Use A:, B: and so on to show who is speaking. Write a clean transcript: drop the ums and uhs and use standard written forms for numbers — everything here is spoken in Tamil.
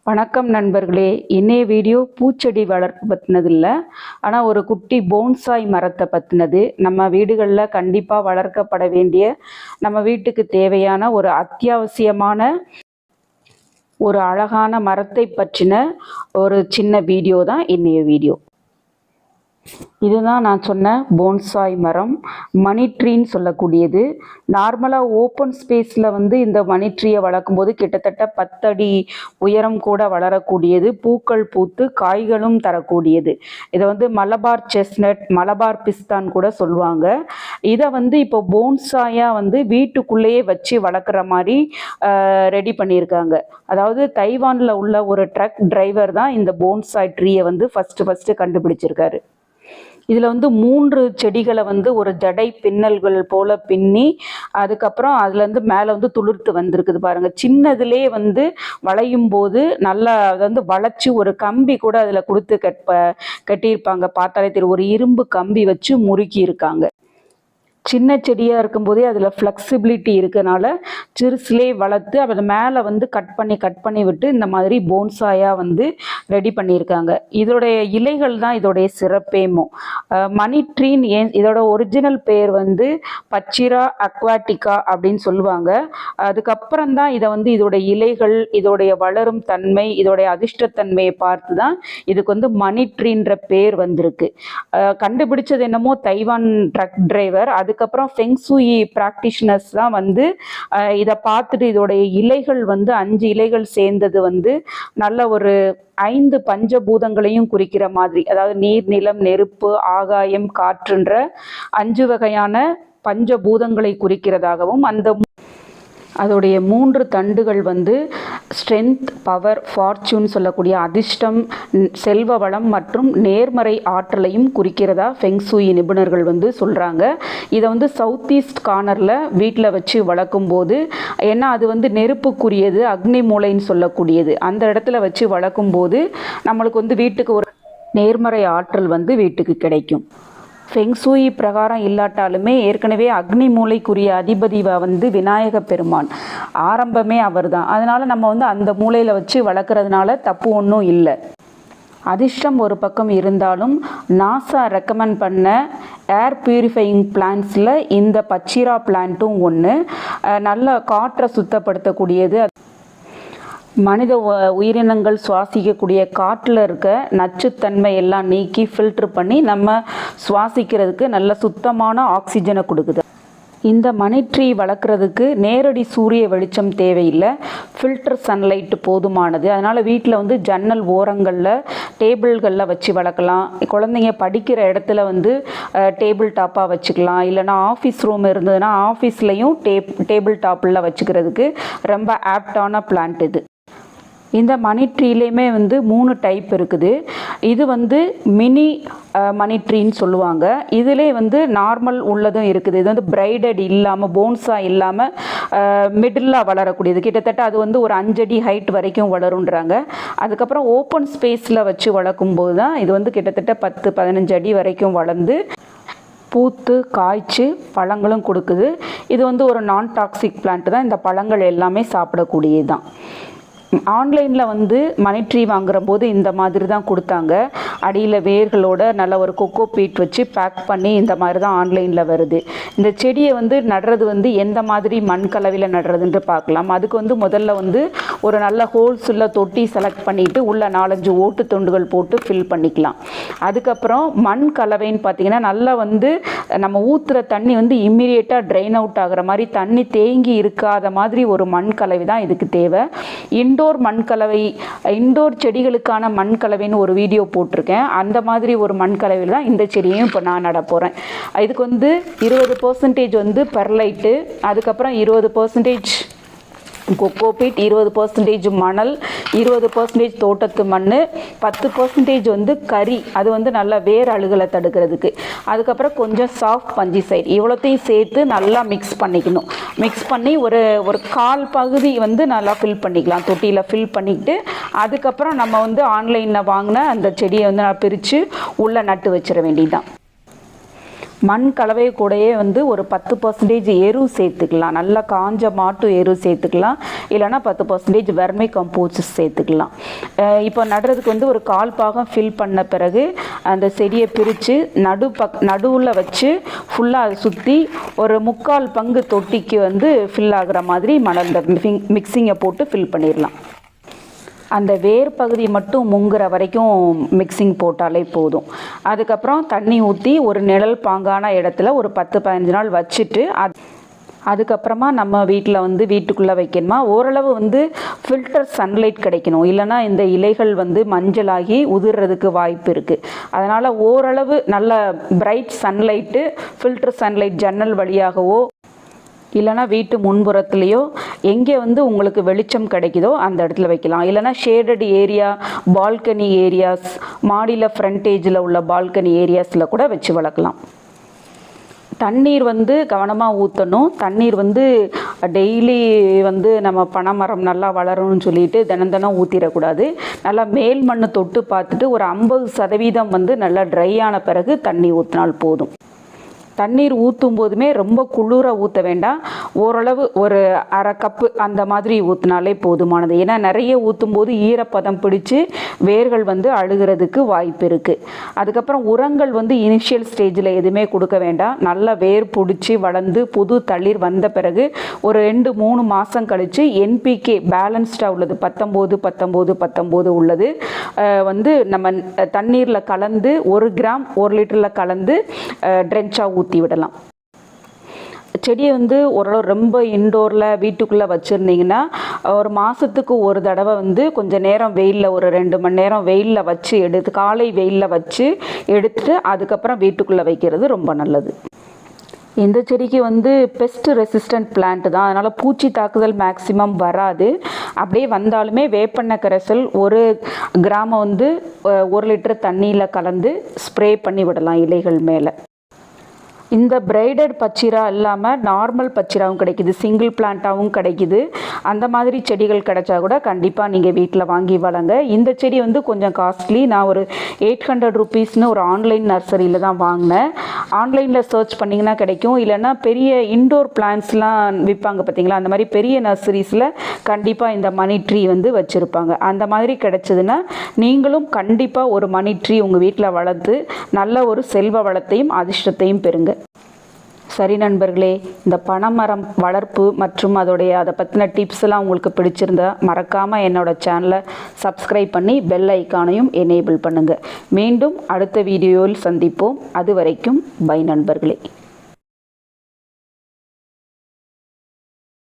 A: வணக்கம் நண்பர்களே. இன்னைய வீடியோ பூச்செடி வளர்ப்பு பற்றினது இல்லை, ஆனால் ஒரு குட்டி போன்சாய் மரத்தை பற்றினது. நம்ம வீடுகளில் கண்டிப்பாக வளர்க்கப்பட வேண்டிய, நம்ம வீட்டுக்கு தேவையான ஒரு அத்தியாவசியமான ஒரு அழகான மரத்தை பற்றின ஒரு சின்ன வீடியோ தான் இன்னைய வீடியோ. இதுதான் நான் சொன்ன போன்சாய் மரம், மணி ட்ரீன்னு சொல்லக்கூடியது. நார்மலாக ஓப்பன் ஸ்பேஸில் இந்த மணி ட்ரீயை வளர்க்கும்போது கிட்டத்தட்ட 10 அடி உயரம் கூட வளரக்கூடியது, பூக்கள் பூத்து காய்களும் தரக்கூடியது. இதை மலபார் செஸ்னட், மலபார் பிஸ்தான் கூட சொல்லுவாங்க. இதை இப்போ போன்சாயாக வீட்டுக்குள்ளேயே வச்சு வளர்க்குற மாதிரி ரெடி பண்ணியிருக்காங்க. அதாவது தைவானில் உள்ள ஒரு ட்ரக் டிரைவர் தான் இந்த போன்சாய் ட்ரீயை ஃபஸ்ட்டு கண்டுபிடிச்சிருக்காரு. இதில் 3 செடிகளை ஒரு ஜடை பின்னல்கள் போல் பின்னி, அதுக்கப்புறம் அதுலேருந்து மேலே துளிர்த்து வந்திருக்குது பாருங்கள். சின்னதுலே வளையும் போது நல்லா வளைச்சி ஒரு கம்பி கூட அதில் கொடுத்து கட்டியிருப்பாங்க. பார்த்தாலே தெரியும், ஒரு இரும்பு கம்பி வச்சு முறுக்கி இருக்காங்க. சின்ன செடியாக இருக்கும்போதே அதில் ஃப்ளெக்சிபிலிட்டி இருக்கனால சிறுசுலே வளர்த்து அதை மேலே கட் பண்ணி விட்டு இந்த மாதிரி போன்சாயாக ரெடி பண்ணியிருக்காங்க. இதோடைய இலைகள் தான் இதோடைய சிறப்பேமோ. மணி ட்ரீன் இதோட ஒரிஜினல் பேர் பச்சிரா அக்வாட்டிகா அப்படின்னு சொல்லுவாங்க. அதுக்கப்புறம் தான் இதை இதோடைய இலைகள், இதோடைய வளரும் தன்மை, இதோடைய அதிர்ஷ்டத்தன்மையை பார்த்து தான் இதுக்கு மணி ட்ரீன்ற பேர் வந்திருக்கு. கண்டுபிடிச்சது என்னமோ தைவான் ட்ரக் டிரைவர். அதுக்கப்புறம் ஃபெங்சூயி ப்ராக்டிஷனர்ஸ் தான் இதை பார்த்துட்டு இதோடைய இலைகள் 5 இலைகள் சேர்ந்தது நல்ல ஒரு 5 பஞ்சபூதங்களையும் குறிக்கிற மாதிரி, அதாவது நீர், நிலம், நெருப்பு, ஆகாயம், காற்றுன்ற 5 வகையான பஞ்சபூதங்களை குறிக்கிறதாகவும், அதோடைய 3 தண்டுகள் ஸ்ட்ரென்த், பவர், ஃபார்ச்சூன் சொல்லக்கூடிய அதிர்ஷ்டம், செல்வ வளம் மற்றும் நேர்மறை ஆற்றலையும் குறிக்கிறதா ஃபெங்சூயி நிபுணர்கள் சொல்கிறாங்க. இதை சவுத் ஈஸ்ட் கார்னரில் வீட்டில் வச்சு வளர்க்கும் போது, ஏன்னா அது நெருப்புக்குரியது, அக்னி மூலைன்னு சொல்லக்கூடியது, அந்த இடத்துல வச்சு வளர்க்கும் போது நம்மளுக்கு வீட்டுக்கு ஒரு நேர்மறை ஆற்றல் வீட்டுக்கு கிடைக்கும். ஃபெங்சூயி பிரகாரம் இல்லாட்டாலுமே ஏற்கனவே அக்னி மூலைக்குரிய அதிபதி விநாயக பெருமான், ஆரம்பமே அவர் தான். அதனால் நம்ம அந்த மூலையில் வச்சு வளர்க்குறதுனால தப்பு ஒன்றும் இல்லை. அதிர்ஷ்டம் ஒரு பக்கம் இருந்தாலும் நாசா ரெக்கமெண்ட் பண்ண ஏர் பியூரிஃபையிங் பிளான்ஸில் இந்த பச்சிரா பிளான்ட்டும் ஒன்று. நல்ல காற்றை சுத்தப்படுத்தக்கூடியது. மனித உயிரினங்கள் சுவாசிக்கக்கூடிய காற்றில் இருக்க நச்சுத்தன்மை எல்லாம் நீக்கி ஃபில்ட்ரு பண்ணி நம்ம சுவாசிக்கிறதுக்கு நல்ல சுத்தமான ஆக்சிஜனை கொடுக்குது. இந்த மணி ட்ரீ வளர்க்குறதுக்கு நேரடி சூரிய வெளிச்சம் தேவையில்லை, ஃபில்டர் சன்லைட்டு போதுமானது. அதனால் வீட்டில் ஜன்னல் ஓரங்களில், டேபிள்களில் வச்சு வளர்க்கலாம். குழந்தைங்க படிக்கிற இடத்துல டேபிள் டாப்பாக வச்சுக்கலாம். இல்லைனா ஆஃபீஸ் ரூம் இருந்ததுன்னா ஆஃபீஸ்லேயும் டேபிள் டாப்பில் வச்சுக்கிறதுக்கு ரொம்ப ஆப்டான பிளான்ட் இது. இந்த மணி ட்ரீலேயுமே 3 டைப் இருக்குது. இது மினி மணி ட்ரீன்னு சொல்லுவாங்க. இதிலே நார்மல் உள்ளதும் இருக்குது. இது பிரைடட் இல்லாமல், போன்ஸா இல்லாமல் மிடிலாக வளரக்கூடியது. கிட்டத்தட்ட அது ஒரு 5 அடி ஹைட் வரைக்கும் வளருன்றாங்க. அதுக்கப்புறம் ஓப்பன் ஸ்பேஸில் வச்சு வளர்க்கும்போது தான் இது கிட்டத்தட்ட 10-15 அடி வரைக்கும் வளர்ந்து பூத்து காய்ச்சி பழங்களும் கொடுக்குது. இது ஒரு நான் டாக்ஸிக் பிளான்ட் தான். இந்த பழங்கள் எல்லாமே சாப்பிடக்கூடியது தான். ஆன்லைனில் மணி ட்ரீ வாங்குற போது இந்த மாதிரி தான் கொடுத்தாங்க. அடியில் வேர்களோட நல்ல ஒரு கொக்கோ பீட் வச்சு பேக் பண்ணி இந்த மாதிரி தான் ஆன்லைனில் வருது. இந்த செடியை நடுறது எந்த மாதிரி மண் கலவையில் நடுறதுன்ட்டு பார்க்கலாம். அதுக்கு முதல்ல ஒரு நல்ல ஹோல்ஸ் உள்ள தொட்டி செலக்ட் பண்ணிவிட்டு உள்ள 4-5 ஓட்டு துண்டுகள் போட்டு ஃபில் பண்ணிக்கலாம். அதுக்கப்புறம் மண் கலவைன்னு பார்த்திங்கன்னா நல்லா நம்ம ஊற்றுற தண்ணி இம்மீடியட்டாக ட்ரெயின் அவுட் ஆகிற மாதிரி, தண்ணி தேங்கி இருக்காத மாதிரி ஒரு மண் கலவை தான் இதுக்கு தேவை. இண்டோர் மண்கலவை, இண்டோர் செடிகளுக்கான மண்கலவைன்னு ஒரு வீடியோ போட்டிருக்கேன். அந்த மாதிரி ஒரு மண்கலவையில் தான் இந்த செடியையும் இப்போ நான் நட போகிறேன். இதுக்கு 20% பெர்லைட்டு, அதுக்கப்புறம் 20% கொக்கோபீட், 20% மணல், 20% தோட்டத்து மண், 10% கறி, அது நல்லா வேர் அழுகலை தடுக்கிறதுக்கு. அதுக்கப்புறம் கொஞ்சம் சாஃப்ட் பஞ்சிசைட், இவ்வளோத்தையும் சேர்த்து நல்லா மிக்ஸ் பண்ணிக்கணும். மிக்ஸ் பண்ணி ஒரு 1/4 பகுதி நல்லா ஃபில் பண்ணிக்கலாம். தொட்டியில் ஃபில் பண்ணிக்கிட்டு அதுக்கப்புறம் நம்ம ஆன்லைனில் வாங்கின அந்த செடியை நான் பிரித்து உள்ளே நட்டு வச்சிட வேண்டியதுதான். மண் கலவை கூடயே வந்து ஒரு 10% எரு சேர்த்துக்கலாம். நல்லா காஞ்ச மாட்டு எரு சேர்த்துக்கலாம். இல்லைனா 10% வெர்மி கம்போஸ்ட் சேர்த்துக்கலாம். இப்போ நடுறதுக்கு வந்து ஒரு 1/4 பாகம் ஃபில் பண்ண பிறகு அந்த செடியை பிரித்து நடுவில் வச்சு ஃபுல்லாக அதை சுற்றி ஒரு 3/4 பங்கு தொட்டிக்கு வந்து ஃபில் ஆகிற மாதிரி மணல் மிக்சிங்கை போட்டு ஃபில் பண்ணிடலாம். அந்த வேர் பகுதி மட்டும் முங்குற வரைக்கும் மிக்சிங் போட்டாலே போதும். அதுக்கப்புறம் தண்ணி ஊற்றி ஒரு நிழல் பாங்கான இடத்துல ஒரு 10-15 நாள் வச்சுட்டு அதுக்கப்புறமா நம்ம வீட்டில் வந்து வீட்டுக்குள்ளே வைக்கணுமா. ஓரளவு வந்து ஃபில்டர் சன்லைட் கிடைக்கணும். இல்லைனா இந்த இலைகள் வந்து மஞ்சளாகி உதிர்றதுக்கு வாய்ப்பு இருக்குது. அதனால் ஓரளவு நல்ல பிரைட் சன்லைட்டு, ஃபில்டர் சன்லைட் ஜன்னல் வழியாகவோ இல்லைனா வீட்டு முன்புறத்துலேயோ எங்கே வந்து உங்களுக்கு வெளிச்சம் கிடைக்குதோ அந்த இடத்துல வைக்கலாம். இல்லைனா ஷேடட் ஏரியா, பால்கனி ஏரியாஸ், மாடியில் ஃப்ரண்டேஜில் உள்ள பால்கனி ஏரியாஸில் கூட வச்சு வளர்க்கலாம். தண்ணீர் வந்து கவனமாக ஊற்றணும். தண்ணீர் வந்து டெய்லி வந்து நம்ம பனைமரம் நல்லா வளரணும்னு சொல்லிட்டு தினம் ஊற்றிடக்கூடாது. நல்லா மேல் மண் தொட்டு பார்த்துட்டு ஒரு 50% வந்து நல்லா ட்ரை ஆன பிறகு தண்ணி ஊற்றினால் போதும். தண்ணீர் ஊற்றும் போதுமே ரொம்ப குளிர ஊற்ற வேண்டாம். ஓரளவு ஒரு 1/2 கப்பு அந்த மாதிரி ஊற்றினாலே போதுமானது. ஏன்னா நிறைய ஊற்றும் போது ஈரப்பதம் பிடிச்சி வேர்கள் வந்து அழுகிறதுக்கு வாய்ப்பு இருக்குது. அதுக்கப்புறம் உரங்கள் வந்து இனிஷியல் ஸ்டேஜில் எதுவுமே கொடுக்க வேண்டாம். நல்லா வேர் பிடிச்சி வளர்ந்து புது தளிர் வந்த பிறகு ஒரு 2-3 மாதம் கழித்து NPK பேலன்ஸ்டாக உள்ளது 19-19-19 உள்ளது வந்து நம்ம தண்ணீரில் கலந்து 1 கிராம் 1 லிட்டரில் கலந்து ட்ரென்ச்சாக ஊற்றி விடலாம். செடியை வந்து ஓரளவு ரொம்ப இன்டோரில் வீட்டுக்குள்ளே வச்சுருந்தீங்கன்னா ஒரு மாதத்துக்கு ஒரு தடவை வந்து கொஞ்சம் நேரம் வெயிலில் ஒரு 2 மணி நேரம் வெயிலில் வச்சு எடுத்து காலை வெயிலில் வச்சு எடுத்துட்டு அதுக்கப்புறம் வீட்டுக்குள்ளே வைக்கிறது ரொம்ப நல்லது. இந்த செடிக்கு வந்து பெஸ்ட் ரெசிஸ்டன்ட் பிளான்ட் தான். அதனால் பூச்சி தாக்குதல் மேக்ஸிமம் வராது. அப்படியே வந்தாலுமே வேப்பெண்ணெய் கரைசல் 1 கிராம் வந்து 1 லிட்டர் தண்ணியில் கலந்து ஸ்ப்ரே பண்ணி விடலாம் இலைகள் மேலே. இந்த பிரைடட் பச்சிரா இல்லாமல் நார்மல் பச்சிராவும் கிடைக்கிது, சிங்கிள் பிளான்ட்டாகவும் கிடைக்கிது. அந்த மாதிரி செடிகள் கிடைச்சா கூட கண்டிப்பாக நீங்கள் வீட்டில் வாங்கி வளங்க. இந்த செடி வந்து கொஞ்சம் காஸ்ட்லி. நான் ஒரு 800 ருபீஸ்னு ஒரு ஆன்லைன் நர்சரியில் தான் வாங்கினேன். ஆன்லைனில் சர்ச் பண்ணிங்கன்னா கிடைக்கும். இல்லைன்னா பெரிய இன்டோர் பிளான்ட்ஸ்லாம் விற்பாங்க பார்த்தீங்களா, அந்த மாதிரி பெரிய நர்சரிஸில் கண்டிப்பாக இந்த மணி ட்ரீ வந்து வச்சுருப்பாங்க. அந்த மாதிரி கிடைச்சதுன்னா நீங்களும் கண்டிப்பாக ஒரு மணி ட்ரீ உங்கள் வீட்டில் வளர்த்து நல்ல ஒரு செல்வ வளத்தையும் அதிர்ஷ்டத்தையும் பெறுங்க. சரி நண்பர்களே, இந்த பனைமரம் வளர்ப்பு மற்றும் அதை பற்றின டிப்ஸ் எல்லாம் உங்களுக்கு பிடிச்சிருந்தா மறக்காமல் என்னோடய சேனலை சப்ஸ்கிரைப் பண்ணி பெல் ஐக்கானையும் எனேபிள் பண்ணுங்கள். மீண்டும் அடுத்த வீடியோவில் சந்திப்போம். அது வரைக்கும் பை நண்பர்களே.